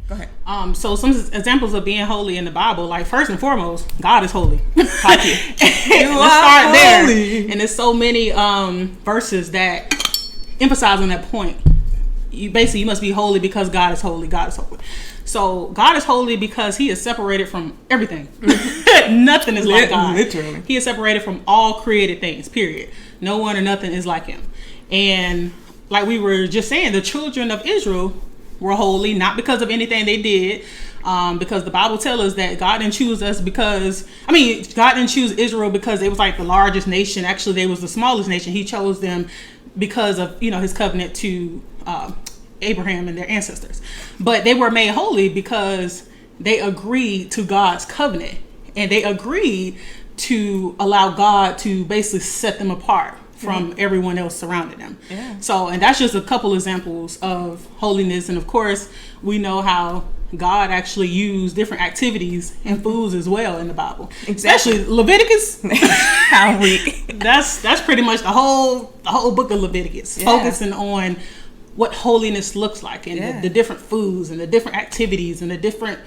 Go ahead. So some examples of being holy in the Bible, like first and foremost, God is holy. Like you. You are holy. There. And there's so many verses that emphasize on that point. You must be holy because God is holy. God is holy. So God is holy because he is separated from everything. Nothing is like God. Literally. He is separated from all created things, period. No one or nothing is like him. And like we were just saying, the children of Israel were holy, not because of anything they did, because the Bible tells us that God didn't choose us God didn't choose Israel because they was like the largest nation. Actually, they was the smallest nation. He chose them because of, his covenant to Abraham and their ancestors. But they were made holy because they agreed to God's covenant, and they agreed to allow God to basically set them apart from everyone else surrounding them. Yeah. So, and that's just a couple examples of holiness. And of course, we know how God actually used different activities and foods as well in the Bible. Exactly. Especially Leviticus. How weak. That's pretty much the whole book of Leviticus, focusing on what holiness looks like, and the different foods and the different activities and the different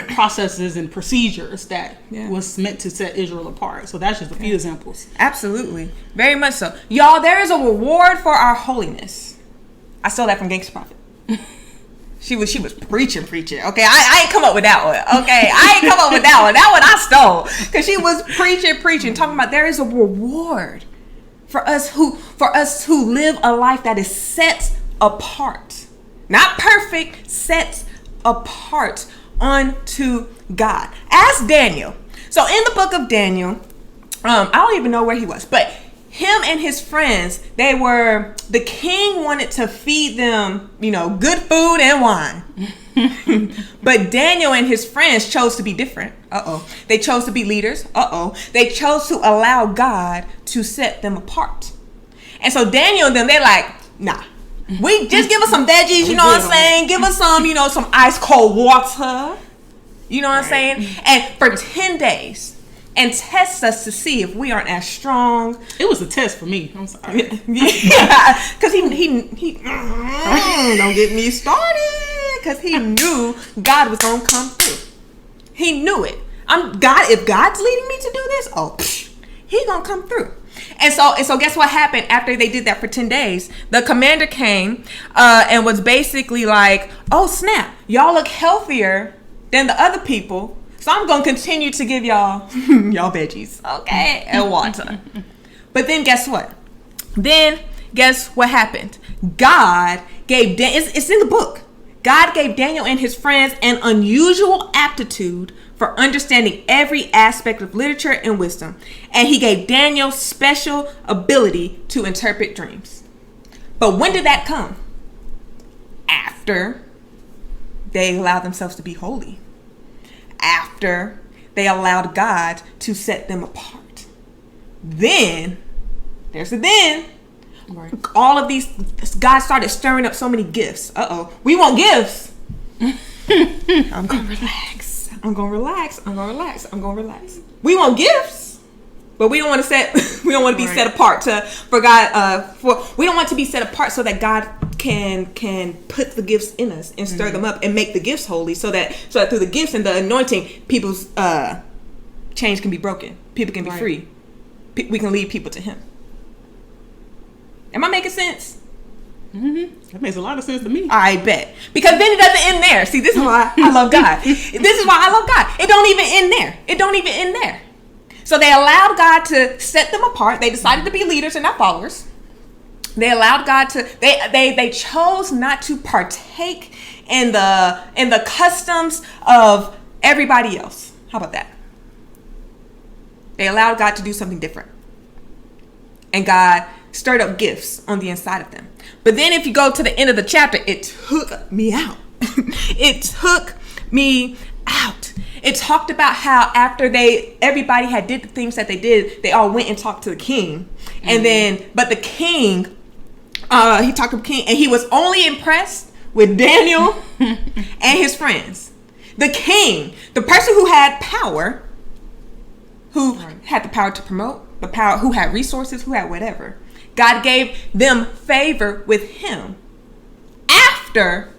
processes and procedures that was meant to set Israel apart. So that's just a few examples. Absolutely. Very much so. Y'all, there is a reward for our holiness. I stole that from Gangsta Prophet. She was preaching. Okay, I ain't come up with that one. Okay, I ain't come up with that one. That one I stole, because she was preaching, talking about there is a reward for us who live a life that is set apart, not perfect, set apart unto God. Ask Daniel. So in the book of Daniel, I don't even know where he was, but him and his friends, the king wanted to feed them, good food and wine. But Daniel and his friends chose to be different. They chose to be leaders. They chose to allow God to set them apart. And so Daniel and them, they're like, nah. We just give us some veggies, you know what I'm saying? Give us some, some ice cold water. You know what I'm saying? And for 10 days, and test us to see if we aren't as strong. It was a test for me. I'm sorry. Because he don't get me started. Because he knew God was gonna come through. He knew it. If God's leading me to do this, he gonna come through. And so guess what happened after they did that for 10 days? The commander came and was basically like, oh snap, y'all look healthier than the other people. So I'm going to continue to give y'all veggies, okay, and water. But then guess what? Guess what happened? God gave, it's in the book. God gave Daniel and his friends an unusual aptitude for understanding every aspect of literature and wisdom. And he gave Daniel special ability to interpret dreams. But when did that come? After they allowed themselves to be holy. After they allowed God to set them apart. Then, there's the then. Right. All of these, God started stirring up so many gifts. We want gifts. I'm going to relax. We want gifts, but we don't want to be set apart for God. We don't want to be set apart so that God can put the gifts in us and stir them up and make the gifts holy, so that through the gifts and the anointing, people's chains can be broken. People can be free. We can lead people to Him. Am I making sense? Mm-hmm. That makes a lot of sense to me. I bet. Because then it doesn't end there. See, this is why I love God. This is why I love God. It don't even end there. So they allowed God to set them apart. They decided to be leaders and not followers. They allowed God to. They chose not to partake in the customs of everybody else. How about that? They allowed God to do something different, and God stirred up gifts on the inside of them. But then if you go to the end of the chapter, it took me out. It took me out. It talked about how after everybody had did the things that they did, they all went and talked to the king. And then, but the king, he talked to the king, and he was only impressed with Daniel and his friends. The king, the person who had power, who had the power to promote, the power, who had resources, who had whatever. God gave them favor with him after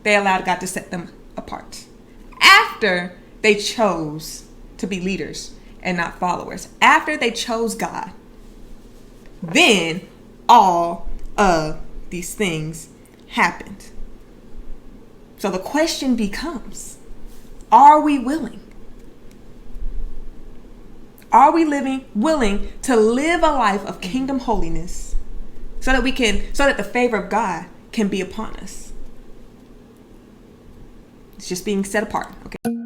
they allowed God to set them apart. After they chose to be leaders and not followers. After they chose God, then all of these things happened. So the question becomes, are we willing? Are we willing to live a life of kingdom holiness so that the favor of God can be upon us? It's just being set apart, okay?